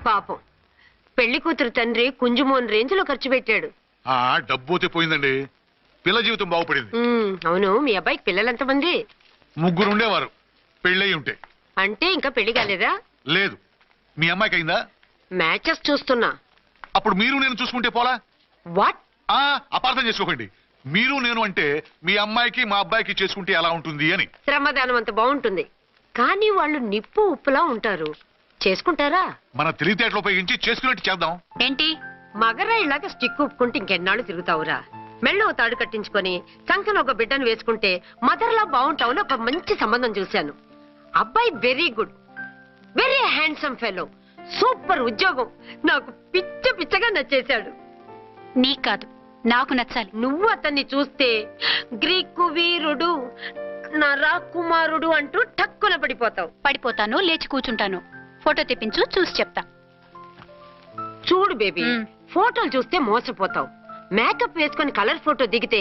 పాపం పెళ్లి కూతురు తండ్రి కుంజుమోన్ రేంజ్ లో ఖర్చు పెట్టాడు. డబ్బుతే పోయిందండి, పిల్ల జీవితం బాగుపడింది. అవును, మీ అబ్బాయికి పిల్లలెంతమంది? 3 ఉండేవారు, పెళ్ళయి ఉంటే. అంటే ఇంకా పెళ్లి కాలేదా? లేదు. మీ అమ్మాయికి అయిందా? మ్యాచెస్ చూస్తున్నా. అప్పుడు మీరు నేను చూసుకుంటే పోలా? వాట్? అపార్థం చేసుకోకండి. మీరు నేను అంటే మీ అమ్మాయికి మా అబ్బాయికి చేసుకుంటే ఎలా ఉంటుంది అని. శ్రమదానం అంత బాగుంటుంది, కానీ వాళ్ళు నిప్పు ఉప్పులా ఉంటారు. చేసుకుంటారా? మన తెలివితేటలు ఉపయోగించి చేసుకున్నట్టు చేద్దాం. ఏంటి మగరా ఇలాగ స్టిక్ ఉప్పుకుంటే ఇంకెన్నాళ్ళు తిరుగుతావురా? మెళ్ళో తాడు కట్టించుకొని సంఖ్యలో ఒక బిడ్డను వేసుకుంటే మదర్లా బాగుంటావుని ఒక మంచి సంబంధం చూశాను. అబ్బాయి very good, very handsome fellow, super ఉద్యోగం. నాకు పిచ్చగా నచ్చేశాడు. నీకు కాదు, నాకు నచ్చాలి. నువ్వు అతన్ని చూస్తే గ్రీకు వీరుడు, నా రాకుమారుడు అంటూ టక్కున పడిపోతావు. పడిపోతాను, లేచి కూర్చుంటాను. ఫోటో తెప్పించు, చూసి చెప్తా. చూడు బేబీ, ఫోటోలు చూస్తే మోసపోతావు. మేకప్ వేసుకొని కలర్ ఫోటో దిగితే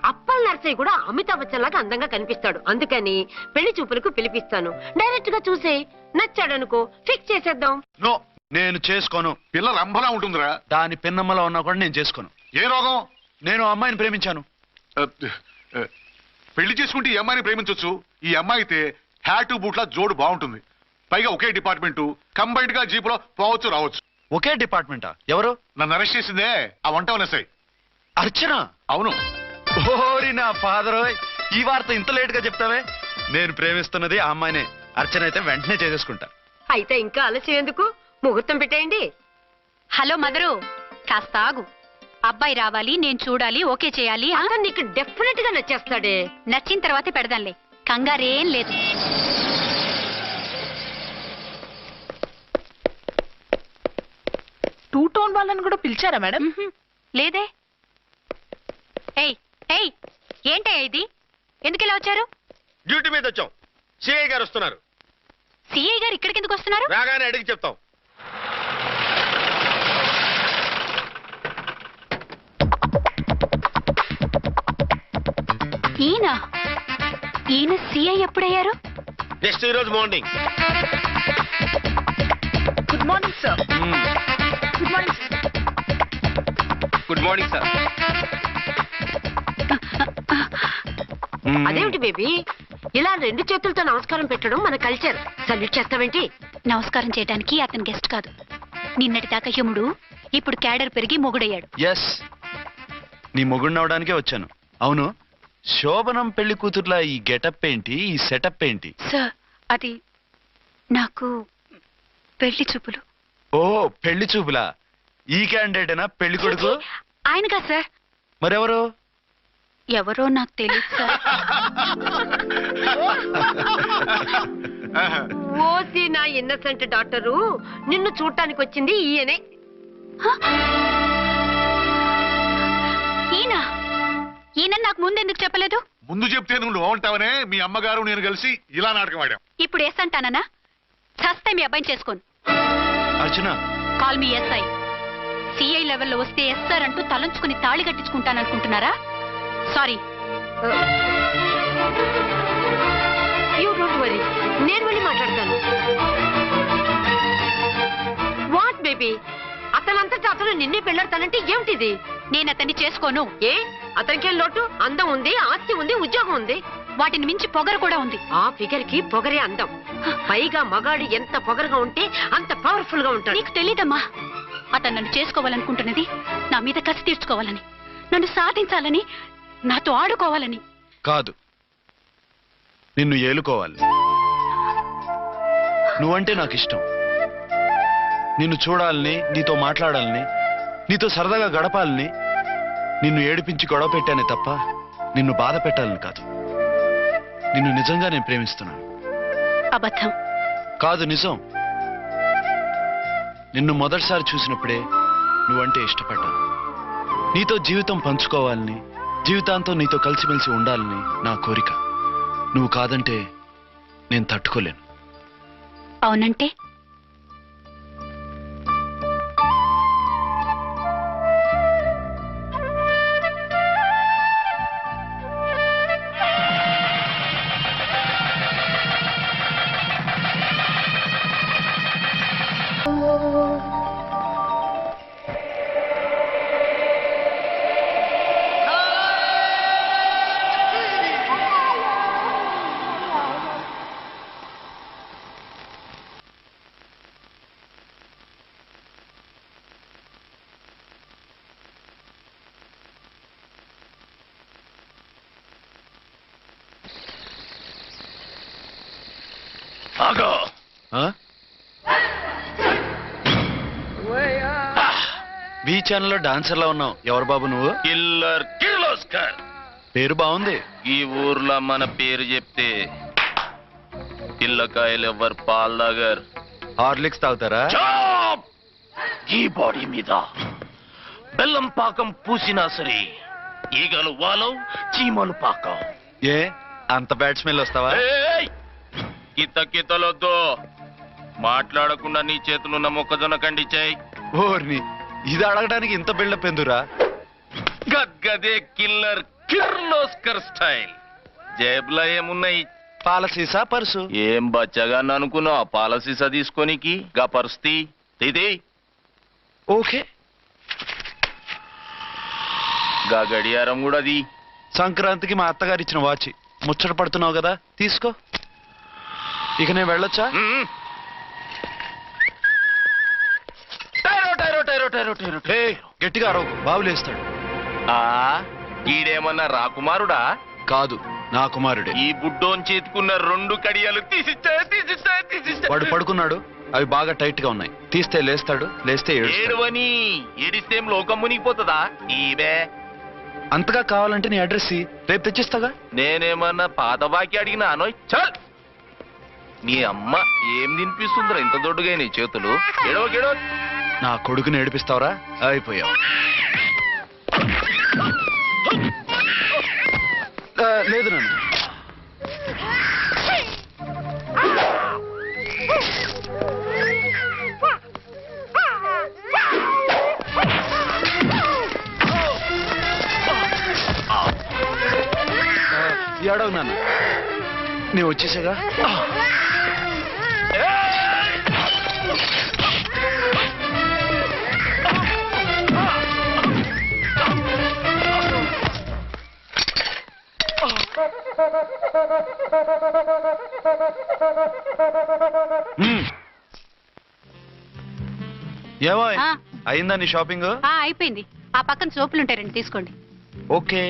అప్పల్ నర్సయ్య కూడా అమితాబ్ బచ్చన్ లాగా అందంగా కనిపిస్తాడు. అందుకని పెళ్లి చూపులకు పిలిపిస్తాను. డైరెక్ట్ గా చూసే నచ్చాడనుకో ఫిక్స్ చేసేద్దాం. నో, నేను చేసుకోను. పిల్ల రంభలా ఉంటుందిరా. దాని పిన్నమ్మలో ఉన్నా కూడా నేను చేసుకోను. ఏ రోగం? నేను అమ్మాయిని ప్రేమించాను. పెళ్లి చేసుకుంటే ఈ అమ్మాయిని ప్రేమించవచ్చు. ఈ అమ్మాయి అయితే హ్యాటు బూట్ల జోడు బాగుంటుంది. పైగా ఒకే డిపార్ట్మెంట్, కంబైన్డ్ గా జీపులో పోవచ్చు రావచ్చు. ఒకే డిపార్ట్మెంటా? ఎవరు? నన్ను అరెస్ట్ చేసిందే ఆ వంట వనసాయి. అర్చన? అవును. ఓరి నా ఫాదర్, ఈ వార్త ఇంత లేట్ గా చెప్తావే. నేను ప్రేమిస్తున్నది ఆ అమ్మాయినే. అర్చన అయితే వెంటనే చేసేసుకుంటా. అయితే ఇంకా ఆలస్యం ఎందుకు, ముహూర్తం పెట్టేయండి. హలో మదరు, కాస్త ఆగు. అబ్బాయి రావాలి, నేను చూడాలి, ఓకే చేయాలి. అతను నీకు డెఫినెట్ గా నచ్చేస్తాడే. నచ్చిన తర్వాతే పెడదాంలే, కంగారేం లేదు. టూ టోన్ వాళ్ళని కూడా పిలిచారా మేడం? లేదే. ఏయ్ ఏయ్, ఏంటయ్యా ఇది? ఎందుకు ఇలా వచ్చారు? డ్యూటీ మీద వచ్చాం. సిఐ గారు వస్తున్నారు. సిఐ గారు ఇక్కడికి ఎందుకు వస్తున్నారు? రాగానే అడిగి చెప్తాం. ఈయన సిఐ ఎప్పుడయ్యారు? నెక్స్ట్ ఈ రోజు morning. Good morning sir. Good morning. Good morning sir. అదేమిటి బేబీ, ఇలా 2 చేతులతో నమస్కారం పెట్టడం మన కల్చర్. సల్యూట్ చేస్తావేంటి? నమస్కారం చేయడానికి అతను గెస్ట్ కాదు. నిన్నటి దాకా యముడు, ఇప్పుడు క్యాడర్ పెరిగి మొగుడయ్యాడు. ఎస్, నీ మొగుడినవడానికే వచ్చాను. అవును, శోభనం పెళ్లి కూతుర్లా ఈ గెటప్ ఏంటి, ఈ సెటప్ ఏంటి? సార్, అది నాకు పెళ్లి చూపులు. ఓ, పెళ్లి చూపులా? ఈ క్యాండిడేటేనా పెళ్లి కొడుకు? ఆయనగా సార్. మరెవరు? ఎవరో నాకు తెలియదు సార్. ఓసి నా ఇన్నసెంట్ డాక్టరు, నిన్ను చూడటానికి వచ్చింది ఈయనే. ఈయన నాకు ముందెందుకు చెప్పలేదు? ముందు చెప్తే నువ్వు బాగుంటావనే మీ అమ్మగారు నేను కలిసి ఇలా నాటకం ఆడాం. ఇప్పుడు ఎస్ అంటానా? చస్తే మీ అబ్బాయిని చేసుకోను. అర్చన, కాల్ మీ ఎస్ఐ. సిఐ లెవెల్లో వస్తే ఎస్ఆర్ అంటూ తలంచుకుని తాళి కట్టించుకుంటాననుకుంటున్నారా? సారీ. యూ డోంట్ వరీ, నేను వెళ్ళి మాట్లాడతాను. వాట్ బేబీ, అతనంతటా అతను నిన్నే పెళ్ళాడతానంటే ఏమిటిది? నేను అతన్ని చేసుకోను. ఏ, అతనికేం లోటు? అందం ఉంది, ఆస్తి ఉంది, ఉద్యోగం ఉంది. వాటిని మించి పొగరు కూడా ఉంది. ఆ ఫిగర్ కి పొగరే అందం. పైగా మగాడు ఎంత పొగరుగా ఉంటే అంత పవర్ఫుల్ గా ఉంటాడు. నీకు తెలీదమ్మా, అతను నన్ను చేసుకోవాలనుకుంటున్నది నా మీద కసి తీర్చుకోవాలని, నన్ను సాధించాలని, నాతో ఆడుకోవాలని కాదు, నిన్ను ఏలుకోవాలి. నువ్వంటే నాకు ఇష్టం. నిన్ను చూడాలని, నీతో మాట్లాడాలని, నీతో సరదాగా గడపాలని, నిన్ను ఏడిపించి గొడవ పెట్టానే తప్ప నిన్ను బాధ పెట్టాలని కాదు. నిన్ను నిజంగా నేను ప్రేమిస్తున్నాను. అబద్ధం. కాదు, నిజం. నిన్ను మొదటిసారి చూసినప్పుడే నువ్వంటే ఇష్టపడ్డాను. నీతో జీవితం పంచుకోవాలని, జీవితాంతం నీతో కలిసిమెలిసి ఉండాలని నా కోరిక. నువ్వు కాదంటే నేను తట్టుకోలేను. అవునంటే? బీ ఛానల్లో డాన్సర్లా ఉన్నావు. ఎవరు బాబు నువ్వు? కిల్లర్ కిర్లోస్కర్. పేరు బాగుంది. ఈ ఊర్లో మన పేరు చెప్తే పిల్లకాయలు ఎవరు పాల్ దగ్గర హార్లిక్స్ తాగుతారా? ఈ బాడీ మీద బెల్లం పాకం పూసినా సరే ఈగలు వాలవు, చీమలు పాకం. ఏ అంత బ్యాడ్ స్మెల్ వస్తావా? కిత కితలొద్దు. మాట్లాడకుండా నీ చేతులున్న మొక్కజొన్న కండిచాయి. ఓర్ని, ఇది అడగడానికి ఇంత బిల్డప్ ఎందురా? గద్గదే కిల్లర్ కిర్లోస్కర్ స్టైల్. జేబులో ఏమున్నాయి? పాల సీసా, పర్సు. ఏం బచ్చగా అనుకున్నావు? పాల సీసా తీసుకోనికి గా పరిస్థితి ఇది. ఓకే, గా గడియారం కూడా అది. సంక్రాంతికి మా అత్తగారు ఇచ్చిన వాచ్. ముచ్చట పడుతున్నావు కదా, తీసుకో. ఇక నేను వెళ్ళొచ్చా? గట్టిగా అరవకు, బావులేస్తాడు. ఈడేమన్నా రాకుమారుడా? కాదు, నా కుమారుడే. ఈ బుడ్డోన్ చేతుకున్న 2 కడియాలు తీసిచ్చా. వాడు పడుకున్నాడు, అవి బాగా టైట్ గా ఉన్నాయి. తీస్తే లేస్తాడు, లేస్తే ఏడుస్తాడు. ఏడువని ఏడిస్తే లోకం మునిగిపోతుందా? ఈబే అంతగా కావాలంటే నీ అడ్రస్ రేపు తెచ్చిస్తాగా. నేనేమన్నా పాత బాకి అడిగినా అనోయ్. చల్, నీ అమ్మ ఏం తినిపిస్తుందిరా ఇంత దొడ్డుగా నీ చేతులు? ఎడవకెడవ. నా కొడుకుని ఏడిపిస్తావరా? అయిపోయావు. లేదు నన్ను. ఏడవు నాన్న, నేను వచ్చేసాగా. ఏమో అయిందా నీ షాపింగ్? అయిపోయింది. ఆ పక్కన సోపులు ఉంటాయి, రండి తీసుకోండి. ఓకే.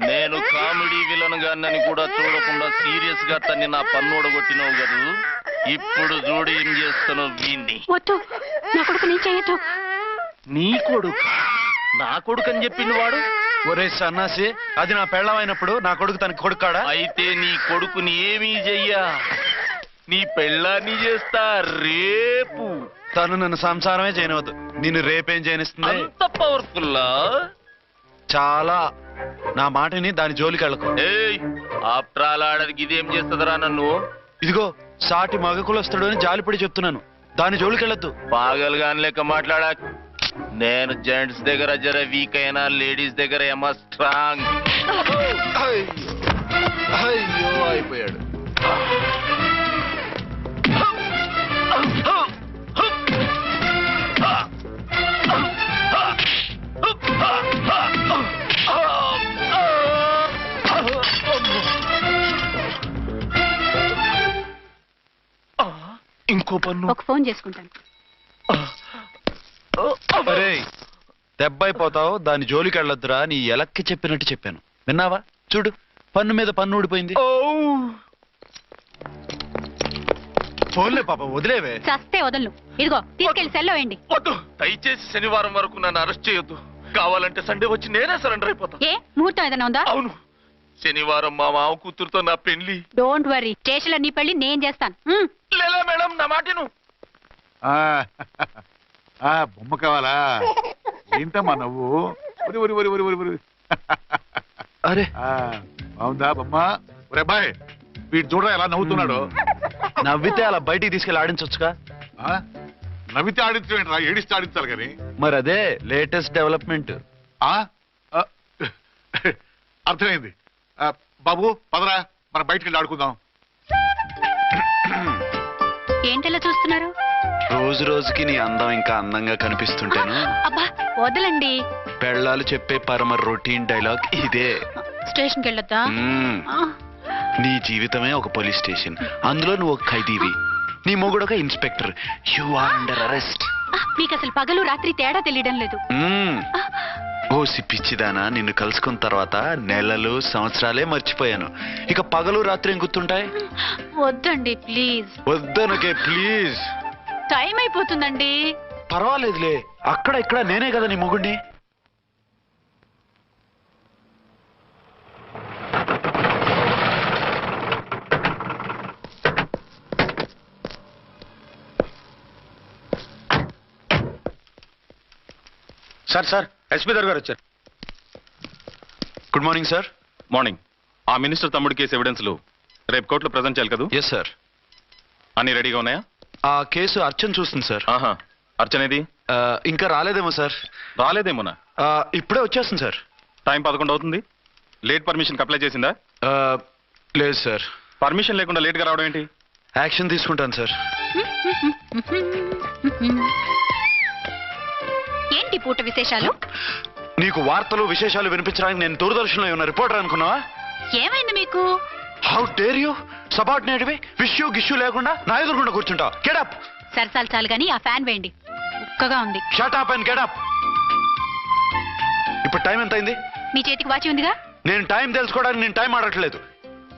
నేను కామెడీ విలన్ గాన్నని కూడా చూడకుండా సీరియస్ గా తన్ని నా పన్నుడు కొట్టినావు కదూ. ఇప్పుడు చూడు ఏం చేస్తాను వీణ్ణి. వద్దు, నా కొడుకు నేను చేయొద్దు. నీ కొడుకు? నా కొడుకు అని చెప్పింది వాడు. ఒరే సన్నాసి, అది నా పెళ్ళమైనప్పుడు నా కొడుకు తనకి కొడుకాడా? అయితే నీ కొడుకుని ఏమీ చెయ్యా, నీ పెళ్ళాన్ని చేస్తా రేపు. తను నన్ను సంసారమే చేయనవద్దు, నిన్ను రేపేం చేయనిస్తుంది? అంత పవర్ఫుల్లా? చాలా. నా మాటని దాని జోలికి వెళ్ళకు. ఆఫ్టర్ ఆల్ ఆడదికి ఇదేం చేస్తుందిరా నన్ను? ఇదిగో సాటి మగకులు వస్తాడు అని జాలిపడి చెప్తున్నాను, దాని జోలికి వెళ్ళొద్దు. పాగలుగాని లెక్క మాట్లాడా. నేను జెంట్స్ దగ్గర జర వీక్ అయినా లేడీస్ దగ్గర ఏమో స్ట్రాంగ్. అయ్యో అయిపోయాడు. ఇంకో పన్ను. ఒక ఫోన్ చేసుకుంటాను. అరే దెబ్బైపోతావు, దాని జోలికి వెళ్ళొద్దురా. నీ ఎలక్కి చెప్పినట్టు చెప్పాను, విన్నావా? చూడు, పన్ను మీద పన్ను ఊడిపోయింది. ఫోన్లే పాప, వదిలేవే. చస్తే వదలను. ఇదిగో తీసుకెళ్లి సెల్లో వేయండి. వద్దు, దయచేసి శనివారం వరకు నన్ను అరెస్ట్ చేయొద్దు. కావాలంటే సండే వచ్చి నేనే సరెండర్ అయిపోతా. ఏ ముహూర్తం ఏదైనా ఉందా? అవును, శనివారం మా మామ కూతురుతో నా పెళ్లి. డోంట్ వరీ, స్టేషన్ లో నీ పెళ్లి నేను చేస్తాను. లేలా మేడం, నా మాటను. బొమ్మ కావాలా? ఏంటమ్మా నవ్వు? అరే బాగుందా బొమ్మ? ఒరే బాయ్, వీడు చూడరా ఎలా నవ్వుతున్నాడు. నవ్వితే అలా బయటికి తీసుకెళ్ళి ఆడించొచ్చుగా. నవ్వితే ఆడించడం ఏంట్రా, ఏడిస్తే ఆడించాలి కానీ. మరి అదే లేటెస్ట్ డెవలప్మెంట్. ఆ? ఆ, అర్థమైంది. బాబు పదరా, మనం బయటికి వెళ్ళి ఆడుకుందాం. ఏంటలా చూస్తున్నారు? రోజు రోజుకి నీ అందం ఇంకా అందంగా కనిపిస్తుంటాను. అబ్బా వదలండి. పెళ్ళాలు చెప్పే పరమ రొటీన్ డైలాగ్ ఇదే. స్టేషన్కి వెళ్ళొద్దా? మ్మ్. నీ జీవితమే ఒక పోలీస్ స్టేషన్, అందులో నువ్వు ఒక ఖైదీవి, నీ మొగుడు ఒక inspector. You are under arrest. మీకు అసలు పగలు రాత్రి తేడా తెలియడం లేదు. ఓ సిప్పిచ్చిదానా, నిన్ను కలుసుకున్న తర్వాత నెలలు సంవత్సరాలే మర్చిపోయాను. ఇక పగలు రాత్రి ఏం గుర్తుంటాయి? వద్దండి ప్లీజ్. వద్దనకే ప్లీజ్. టైం అయిపోతుందండి. పర్వాలేదులే, అక్కడ ఇక్కడ నేనే కదా నీ మొగుడిని. సార్ ఎస్పీ గారు వచ్చారు. Good morning sir. మార్నింగ్. ఆ మినిస్టర్ తమ్ముడి కేసు ఎవిడెన్స్లు రేపు కోర్టులో ప్రజెంట్ చేయాలి కదా? Yes sir. అన్ని రెడీగా ఉన్నాయా? ఆ కేసు అర్చన చూస్తుంది సార్. ఆహా, అర్చనేది? ఇంకా రాలేదేమో సార్. రాలేదేమోనా? ఇప్పుడే వచ్చేస్తుంది సార్. టైం 11 అవుతుంది. లేట్ పర్మిషన్ అప్లై చేసిందా? లేదు సార్. పర్మిషన్ లేకుండా లేట్గా రావడం ఏంటి? యాక్షన్ తీసుకుంటాను సార్. ఏంటి పూట విశేషాలు? నీకు వార్తలు విశేషాలు వినిపించడానికి నేను దూరదర్శన్లో ఉన్న రిపోర్టర్ అనుకున్నావా? ఏమైంది మీకు? హౌ డేర్ యూ సబార్డినేట్వి విష్యూ గిష్యూ లేకుండా నా ఎదురుకుండా కూర్చుంటావు. Get up. సరసాలు చాలు గాని ఆ ఫ్యాన్ వేయండి, ఉక్కగా ఉంది. Shut up and get up. ఇప్పుడు టైం ఎంత అయింది? మీ చేతికి వాచి ఉందిగా. నేను టైం తెలుసుకోవడానికి నేను టైం ఆడట్లేదు.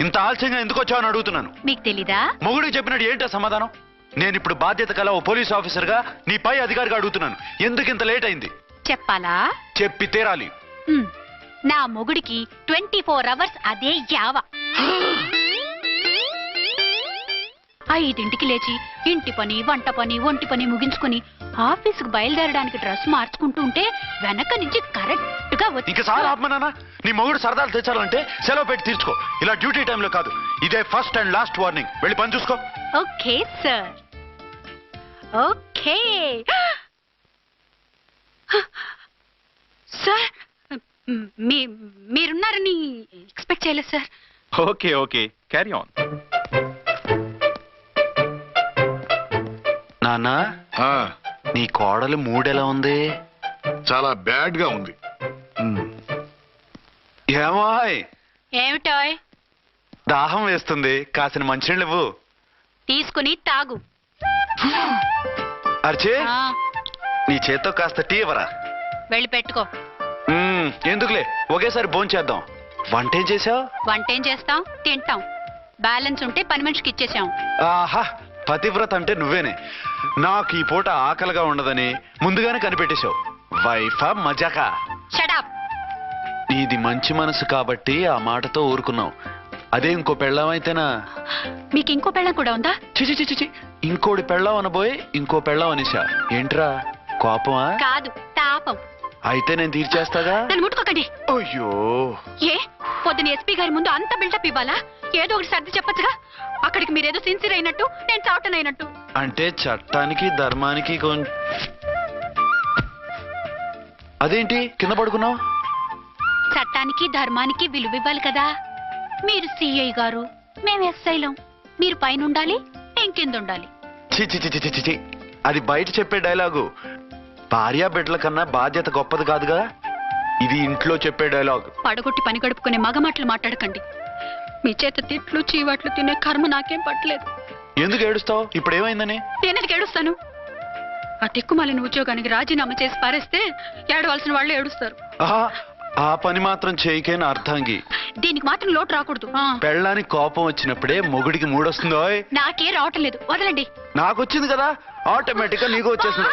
ఇంత ఆలస్యంగా ఎందుకు వచ్చావని అడుగుతున్నాను. మీకు తెలీదా? మొగుడికి చెప్పినట్టు ఏంటో సమాధానం? నేను ఇప్పుడు బాధ్యత కల ఓ పోలీస్ ఆఫీసర్ గా నీ పై అధికారిగా అడుగుతున్నాను, ఎందుకు ఇంత లేట్ అయింది? చెప్పాలా? చెప్పి తీరాలి. నా మొగుడికి 24 అవర్స్ అదే యావ. 5ంటికి లేచి ఇంటి పని, వంట పని, ఒంటి పని ముగించుకుని ఆఫీసుకు బయలుదేరడానికి డ్రెస్ మార్చుకుంటూ ఉంటే వెనక నుంచి కరెక్ట్ గా ఇంకా చాలా ఆత్మనానా. నీ మొగుడు సరదాలు తెచ్చాలంటే సెలవు పెట్టి తీర్చుకో. ఇలా డ్యూటీ టైంలో కాదు. ఇదే ఫస్ట్ అండ్ లాస్ట్ వార్నింగ్. వెళ్ళి పని చూసుకో. Okay sir. Okay sir. మీరున్నారని ఎక్స్పెక్ట్ చేయలేదు sir. Okay okay, carry on. నాన్నా, నీ కోడలు మూడెలా ఉంది? చాలా బ్యాడ్ గా ఉంది. ఏమాయ్? ఏమిటోయ్? దాహం వేస్తుంది, కాసిన మంచినీళ్ళు ఇవ్వు. తీసుకుని తాగు. అర్చే, ఆ, నీ చేత్తో కాస్త టీ ఇవ్వరా? వెళ్ళి పెట్టుకో. ఎందుకులే, ఒకేసారి భోంచేద్దాం. వంట ఏం చేసావు? వంట ఏం చేస్తాం? తింటాం. బ్యాలెన్స్ ఉంటే పని మనిషికి ఇచ్చేసాం. ఆహా, పతివ్రత అంటే నువ్వేనే. నాకు ఈ పూట ఆకలిగా ఉండదని ముందుగానే కనిపెట్టేశావు. వైఫా మజాకా? Shut up. నీది మంచి మనసు కాబట్టి ఆ మాటతో ఊరుకున్నావు. అదే ఇంకో పెళ్ళం అయితేనా? మీకు ఇంకో పెళ్ళం కూడా ఉందా? చిచి చిచి చి, ఇంకోటి పెళ్ళం అనబోయి ఇంకో పెళ్ళం అనేసా. ఏంట్రా కోపమా? కాదు, తాపం. అయితే నేను తీర్చేస్తాగా. నన్ను ముట్టుకోకండి. అయ్యో, ఏ పొద్దున ఎస్పీ గారి ముందు అంత బిల్డప్ ఇవ్వాలా? ఏదో ఒకటి సర్ది చెప్పచ్చుగా. అక్కడికి మీరేదో సిన్సియర్ అయినట్టు, నేను చావటం అయినట్టు. అంటే చట్టానికి ధర్మానికి అదేంటి కింద పడుకున్నావు? చట్టానికి ధర్మానికి విలువ ఇవ్వాలి కదా. మీరు సిఐ గారు, మేము ఎస్ఐలం. మీరు పైన ఉండాలి, నేను కింద ఉండాలి. చిచి చిచి చిచి చి, అది బయట చెప్పే డైలాగు. భార్యా బిడ్డల కన్నా బాధ్యత గొప్పది కాదుగా. ఇది ఇంట్లో చెప్పే డైలాగ్. పడగొట్టి పని గడుపుకునే మగ మాటలు మాట్లాడకండి. మీ చేత తిట్లు చీవాట్లు తినే కర్మ నాకేం పట్టలేదు. ఎందుకు ఏడుస్తావు? ఇప్పుడు ఏమైందని? నేనెందుకు ఏడుస్తాను? ఆ తిక్కుమాలిన ఉద్యోగానికి రాజీనామా చేసి పారేస్తే ఏడవలసిన వాళ్ళే ఏడుస్తారు. ఆహా, ఆ పని మాత్రం చేయకేన అర్థంగి. దీనికి మాత్రం లోటు రాకూడదు. పెళ్ళానికి కోపం వచ్చినప్పుడే మొగుడికి మూడొస్తుందో. నాకే రావటం లేదు, వదలండి. నాకు వచ్చింది కదా, ఆటోమేటిక్ గా నీకు వచ్చేసింది.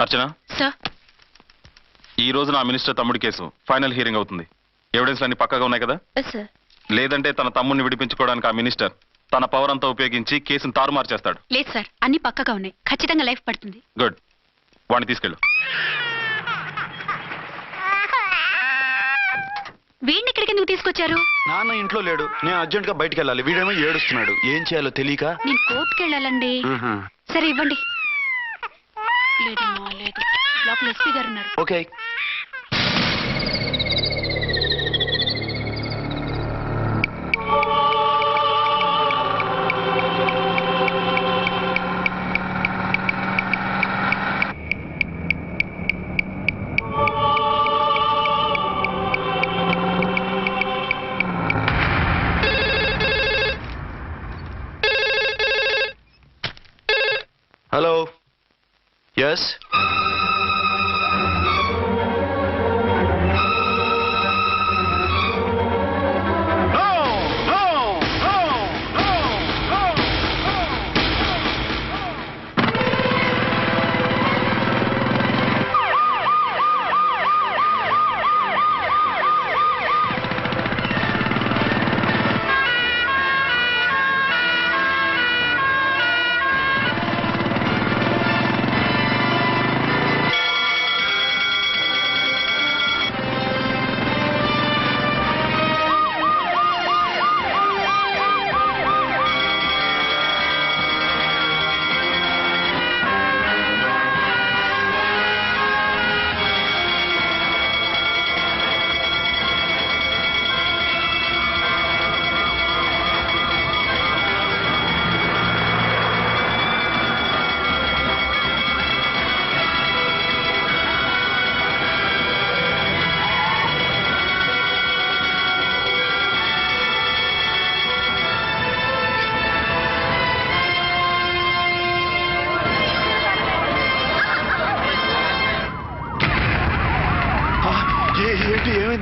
అర్చన సార్, ఈ రోజు నా మినిస్టర్ తమ్ముడి కేసు ఫైనల్ హియరింగ్ అవుతుంది. ఎవిడెన్స్ అన్ని పక్కగా ఉన్నాయి కదా? సార్. లేదంటే తన తమ్ముడిని విడిపించుకోవడానికి ఆ మినిస్టర్ తన పవర్ అంతా ఉపయోగించి కేసును తారుమారు చేస్తాడు. లేదు సార్, అన్ని పక్కగా ఉన్నాయి. ఖచ్చితంగా లైఫ్ పడుతుంది. గుడ్, వాడిని తీసుకెళ్ళు. వీడిని ఇక్కడికి ఎందుకు తీసుకొచ్చారు? నాన్న ఇంట్లో లేడు, నేను అర్జెంట్ గా బయటికి వెళ్ళాలి. వీడేమో ఏడుస్తున్నాడు, ఏం చేయాలో తెలియక. నేను కోర్టుకి వెళ్ళాలండి. సరే ఇవ్వండి. లేదమ్మా లేదు, లోపల ఎస్పీ గారు ఉన్నారు. ఓకే. హలో. ఎస్.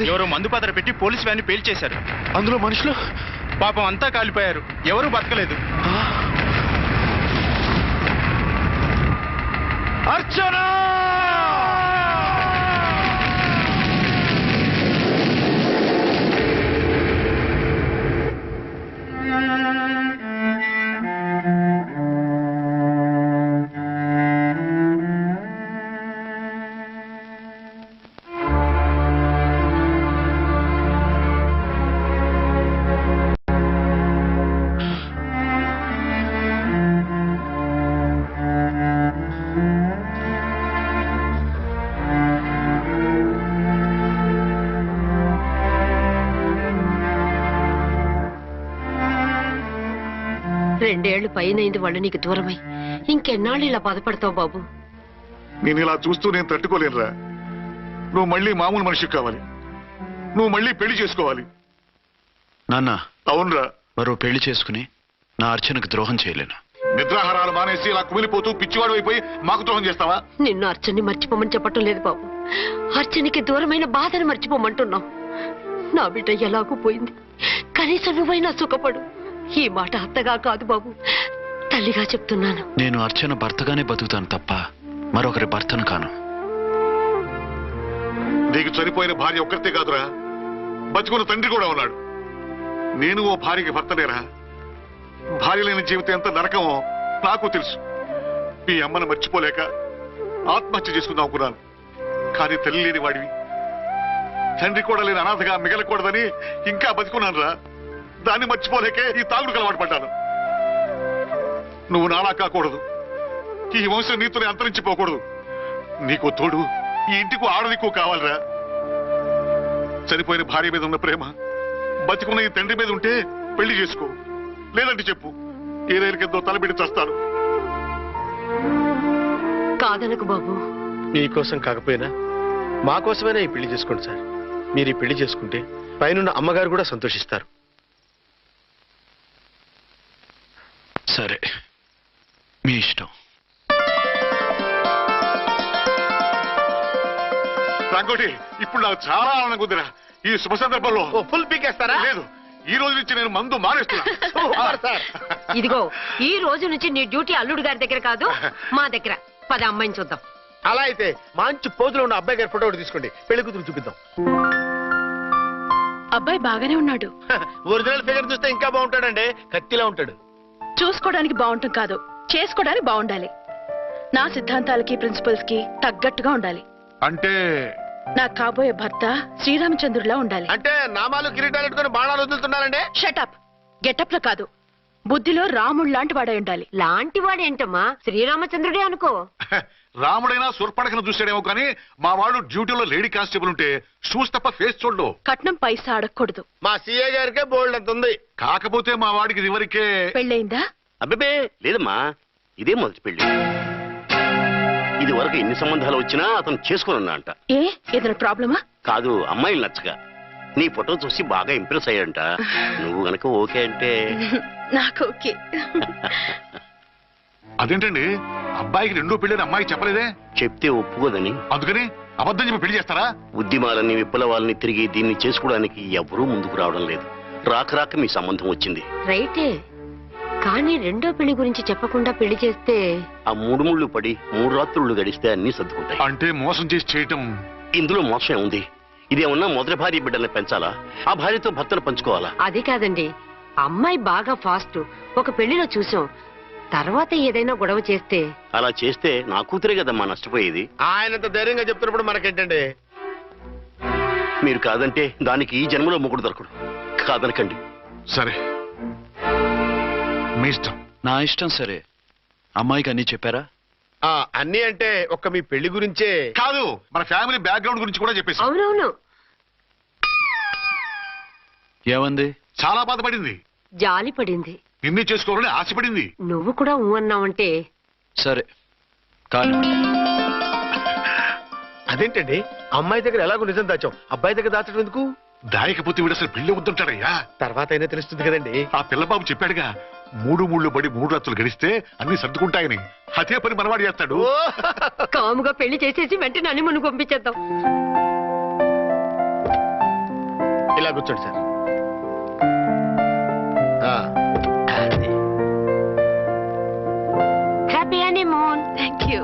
ఎవరో మందు పాత్ర పెట్టి పోలీస్ వ్యాన్ పేల్చేశారు. అందులో మనుషులు పాపం అంతా కాలిపోయారు, ఎవరూ బతకలేదు. అర్చన! రెండేళ్లు పైనైంది వాళ్ళు నీకు దూరమై. ఇంకెన్నాళ్ళు ఇలా బాధపడతావు బాబు? నేను ఇలా చూస్తూ నేను తట్టుకోలేనురా. నువ్వు మళ్ళీ మామూలు మనిషి కావాలి, నువ్వు మళ్ళీ పెళ్లి చేసుకోవాలి. నాన్న, అవునరా. మరో పెళ్లి చేసుకుని నా అర్చనకు ద్రోహం చేయలేను. నిద్రాహారాలు మానేసి ఇలా కుమిలిపోతూ పిచ్చివాడు అయిపోయి మాకు ద్రోహం చేస్తావా? నిన్ను అర్చన్ని మర్చిపోమని చెప్పటం లేదు బాబు. అర్చనికి దూరమైన బాధను మర్చిపోమంటున్నావు. నా బిడ్డ ఎలాగూ పోయింది, కనీసం నువ్వైనా సుఖపడు. ఈ మాట అత్తగా కాదు బాబు, తల్లిగా చెప్తున్నాను. నేను అర్చన భర్తగానే బతుకుతాను తప్ప మరొకరి భర్తను కాను. నీకు చనిపోయిన భార్య ఒక్కరితే కాదురా, బతుకున్న తండ్రి కూడా ఉన్నాడు. నేను ఓ భార్యకి భర్తనేరా. భార్య లేని జీవితం ఎంత నరకమో నాకు తెలుసు. మీ అమ్మను మర్చిపోలేక ఆత్మహత్య చేసుకుందాం అనుకున్నాను. కానీ తల్లి లేని వాడివి, తండ్రి కూడా లేని అనాథగా మిగలకూడదని ఇంకా బతుకున్నాను రా. దాన్ని మర్చిపోలేకే ఈ తాగుడుకు అలవాటు పడ్డాను. నువ్వు నాలా కాకూడదు, ఈ వంశం నీతోనే అంతరించిపోకూడదు. నీకు తోడు ఈ ఇంటికి ఆడదికు కావాలిరా. చనిపోయిన భార్య మీద ఉన్న ప్రేమ బతికున్న ఈ తండ్రి మీద ఉంటే పెళ్లి చేసుకో, లేదంటే చెప్పు, ఏ రైలు కిందో తలబెట్టి చేస్తాను. కాదనకు బాబు. మీకోసం కాకపోయినా మా కోసమైనా ఈ పెళ్లి చేసుకోండి సార్. మీరు ఈ పెళ్లి చేసుకుంటే పైనున్న అమ్మగారు కూడా సంతోషిస్తారు. సరే, మీ ఇష్టం. రంగోటి, ఇప్పుడు నాకు చాలా ఆనందంగా ఉందిరా. ఈ శుభ సందర్భంలో ఫుల్ పీకేస్తారా? లేదు, ఈ రోజు నుంచి నేను మందు మానేస్తున్నా. ఇదిగో, ఈ రోజు నుంచి నీ డ్యూటీ అల్లుడు గారి దగ్గర కాదు, మా దగ్గర. పద అమ్మాయిని చూద్దాం. అలా అయితే మంచి పోజులో ఉన్న అబ్బాయి గారి ఫోటో ఒకటి తీసుకోండి, పెళ్లి కూతురు చూపిద్దాం. అబ్బాయి బాగానే ఉన్నాడు. ఒరిజినల్ ఫిగర్ చూస్తే ఇంకా బాగుంటాడండి, కత్తిలా ఉంటాడు. చూసుకోవడానికి బాగుంటాం కాదు, చేసుకోవడానికి బాగుండాలి. నా సిద్ధాంతాలకి ప్రిన్సిపల్స్ కి తగ్గట్టుగా ఉండాలి. అంటే నా కాబోయే భర్త శ్రీరామచంద్రులా ఉండాలి. అంటే నామాలు కిరీటాలు పెట్టుకుని బాణాలు వదులుతున్నారండి. షటప్. గెటప్ లో కాదు, బుద్ధిలో రాముడు లాంటి వాడై ఉండాలి. లాంటి వాడేంటమ్మా, శ్రీరామచంద్రుడే అనుకో. రాముడైనా సుర్పడకను చూసాడేమో కానీ మా వాడు డ్యూటీలో లేడీ కానిస్టేబుల్ ఉంటే షూస్ తప్ప ఫేస్ చూడడు. కట్నం పైసా అడగకూడదు. మా సీఏ గారికే బోల్డ్ అంత ఉంది. కాకపోతే మా వాడికి ఇదివరకే పెళ్ళయిందా? అబ్బే లేదమ్మా, ఇదే మొదటి పెళ్లి. ఇది వరకు ఎన్ని సంబంధాలు వచ్చినా అతను చేసుకున్నా అంట. ఏ ఏదైనా ప్రాబ్లమా? కాదు, అమ్మాయిలు నచ్చగా నీ ఫోటో చూసి బాగా ఇంప్రెస్ అయ్యాడంట. నువ్వు గనక ఓకే అంటే నాకు ఓకే. అదేంటండి, అబ్బాయికి రెండో పెళ్లి అమ్మాయికి చెప్పలేదే? చెప్తే ఒప్పుకోదని. అందుకని అబద్ధం చెప్పి పెళ్లి చేస్తారా? ఉద్యమాలని విప్లవాలని తిరిగి దీన్ని చేసుకోవడానికి ఎవరూ ముందుకు రావడం లేదు. రాక రాక మీ సంబంధం వచ్చింది. రైటే, కానీ రెండో పెళ్లి గురించి చెప్పకుండా పెళ్లి చేస్తే ఆ 3 ముళ్ళు పడి 3 రాత్రులు గడిస్తే అన్ని సర్దుకుంటాయి. అంటే మోసం చేసి చేయటం. ఇందులో మోసం ఉంది. ఇదేమన్నా మొదటి భార్య బిడ్డల్ని పెంచాలా, ఆ భార్యతో భర్తను పంచుకోవాలా? అది కాదండి, అమ్మాయి బాగా ఫాస్ట్. ఒక పెళ్లిలో చూసాం, తర్వాత ఏదైనా గొడవ చేస్తే. అలా చేస్తే నా కూతురే కదమ్మా నష్టపోయేది. ఆయనంత ధైర్యంగా చెప్తున్నప్పుడు మనకేంటండి? మీరు కాదంటే దానికి ఈ జన్మలో మొగుడు దొరకడు. కాదనకండి. సరే, మీ ఇష్టం. నా ఇష్టం. సరే, అమ్మాయికి అన్నీ చెప్పారా? అన్ని అంటే ఒక్క మీ పెళ్లి గురించే కాదు, మన ఫ్యామిలీ బ్యాక్గ్రౌండ్ గురించి కూడా చెప్పేసి. అవునవును, ఏమంది? చాలా బాధపడింది, జాలి పడింది, నిన్నే చేసుకోవాలని ఆశపడింది. నువ్వు కూడా ఊ అన్నావంటే. సరే కానీ అదేంటండి, అమ్మాయి దగ్గర ఎలాగో నిజం దాచాం, అబ్బాయి దగ్గర దాచడం ఎందుకు? దాయకపోతే వీడు అసలు పెళ్లి వద్దంటాడయ్యా. తర్వాత అయినా తెలుస్తుంది కదండి. ఆ పిల్లబాబు చెప్పాడుగా, 3 ముళ్ళు పడి 3 రాత్రులు గడిస్తే అన్ని సర్దుకుంటాయని. అదే పని మనవాడు చేస్తాడు. కాముగా పెళ్లి చేసేసి వెంటనే అన్ని మును పంపించేద్దాం. ఇలా కూర్చోండి sir. Happy honeymoon. Thank you.